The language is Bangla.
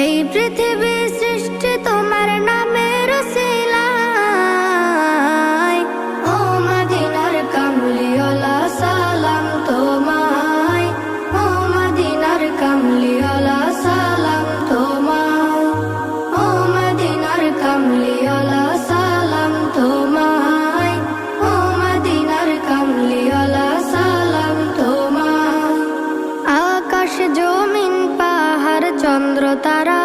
এই পৃথিবী সৃষ্টি তোমার নামের উসিলায়। ও মদিনার কামলিওয়ালা সালাম তোমায়, ও মদিনার কামলিওয়ালা সালাম তোমায়, ও মদিনার কামলিওয়ালা সালাম তোমায়, ও মদিনার কামলিওয়ালা সালাম তোমায়। আকাশ জমিন পাহাড় চন্দ্র তারা